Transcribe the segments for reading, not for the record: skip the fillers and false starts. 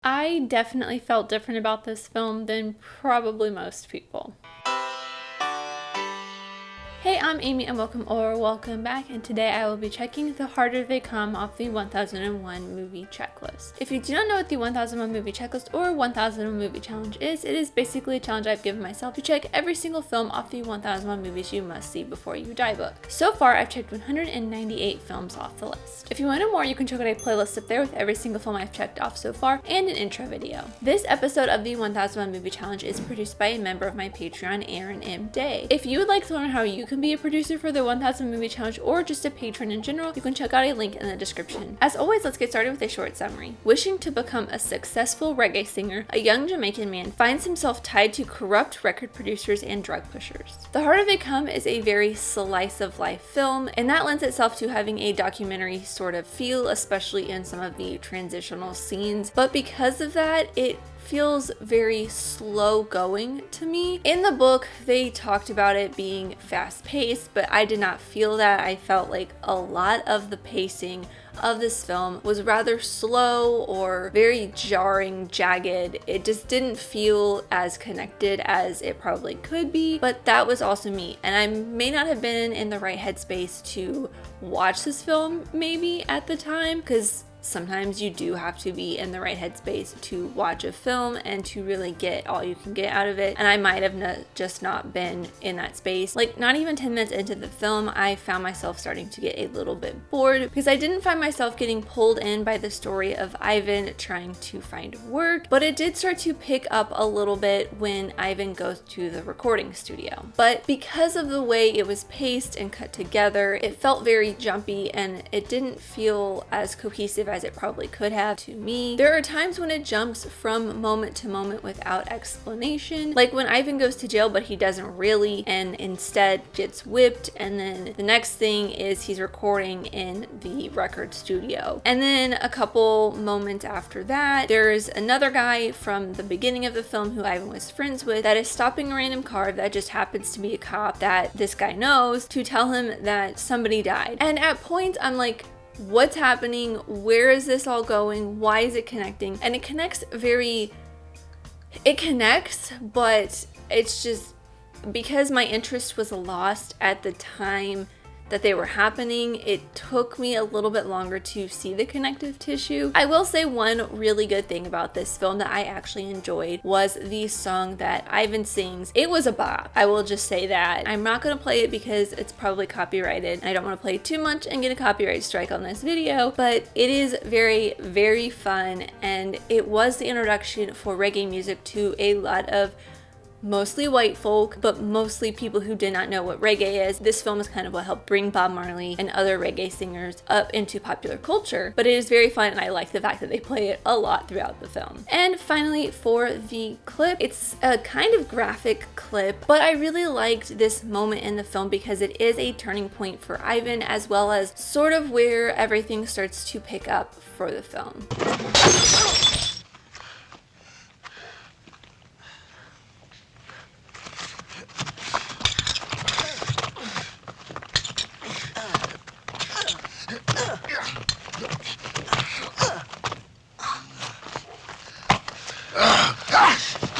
I definitely felt different about this film than probably most people. Hey, I'm Amy and welcome back, and today I will be checking The Harder They Come off the 1001 movie checklist. If you do not know what the 1001 movie checklist or 1001 movie challenge is, it is basically a challenge I've given myself to check every single film off the 1001 movies you must see before you die book. So far, I've checked 198 films off the list. If you want to know more, you can check out a playlist up there with every single film I've checked off so far and an intro video. This episode of the 1001 movie challenge is produced by a member of my Patreon, Aaron M. Day. If you would like to learn how you can be a producer for the 1000 movie challenge or just a patron in general, you can check out a link in the description. As always, let's get started with a short summary. Wishing to become a successful reggae singer, a young Jamaican man finds himself tied to corrupt record producers and drug pushers. The Harder They Come is a very slice of life film, and that lends itself to having a documentary sort of feel, especially in some of the transitional scenes. But because of that, it feels very slow going to me. In the book, they talked about it being fast paced, but I did not feel that. I felt like a lot of the pacing of this film was rather slow or very jarring, jagged. It just didn't feel as connected as it probably could be, but that was also me. And I may not have been in the right headspace to watch this film maybe at the time, because sometimes you do have to be in the right headspace to watch a film and to really get all you can get out of it. And I might have just not been in that space. Like, not even 10 minutes into the film, I found myself starting to get a little bit bored because I didn't find myself getting pulled in by the story of Ivan trying to find work, but it did start to pick up a little bit when Ivan goes to the recording studio. But because of the way it was paced and cut together, it felt very jumpy and it didn't feel as cohesive as it probably could have to me. There are times when it jumps from moment to moment without explanation, like when Ivan goes to jail but he doesn't really, and instead gets whipped, and then the next thing is he's recording in the record studio. And then a couple moments after that, there's another guy from the beginning of the film who Ivan was friends with that is stopping a random car that just happens to be a cop that this guy knows to tell him that somebody died. And at points I'm like, what's happening? Where is this all going? Why is it connecting? And it connects, but it's just because my interest was lost at the time that they were happening, it took me a little bit longer to see the connective tissue. I will say one really good thing about this film that I actually enjoyed was the song that Ivan sings. It was a bop. I will just say that. I'm not gonna play it because it's probably copyrighted and I don't want to play too much and get a copyright strike on this video, but it is very, very fun, and it was the introduction for reggae music to a lot of mostly white folk, but mostly people who did not know what reggae is. This film is kind of what helped bring Bob Marley and other reggae singers up into popular culture, but it is very fun and I like the fact that they play it a lot throughout the film. And finally, for the clip, it's a kind of graphic clip, but I really liked this moment in the film because it is a turning point for Ivan, as well as sort of where everything starts to pick up for the film.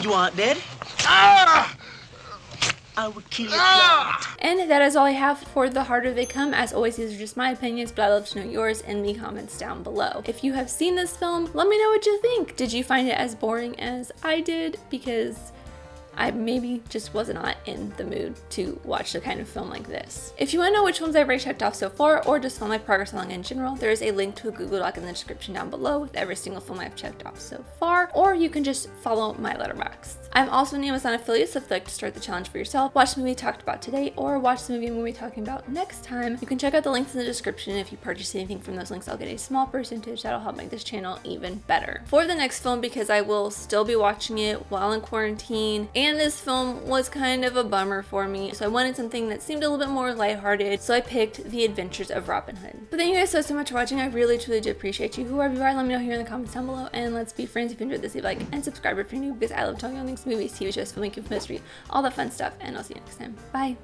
You want dead? I would kill you. And that is all I have for The Harder They Come. As always, these are just my opinions, but I'd love to know yours in the comments down below. If you have seen this film, let me know what you think. Did you find it as boring as I did? Because I maybe just was not in the mood to watch a kind of film like this. If you want to know which ones I've already checked off so far, or just follow my progress along in general, there is a link to a Google Doc in the description down below with every single film I've checked off so far, or you can just follow my letterboxd. I'm also an Amazon affiliate, so if you'd like to start the challenge for yourself, watch the movie talked about today, or watch the movie I'm going to be talking about next time, you can check out the links in the description. If you purchase anything from those links, I'll get a small percentage that'll help make this channel even better. For the next film, because I will still be watching it while in quarantine, and this film was kind of a bummer for me, so I wanted something that seemed a little bit more lighthearted, so I picked The Adventures of Robin Hood. But thank you guys so much for watching. I really truly do appreciate you. Whoever you are, let me know here in the comments down below, and let's be friends. If you enjoyed this, leave a like and subscribe if you're new, because I love talking on things, movies, TV shows, filmmaking, mystery, all the fun stuff, and I'll see you next time. Bye!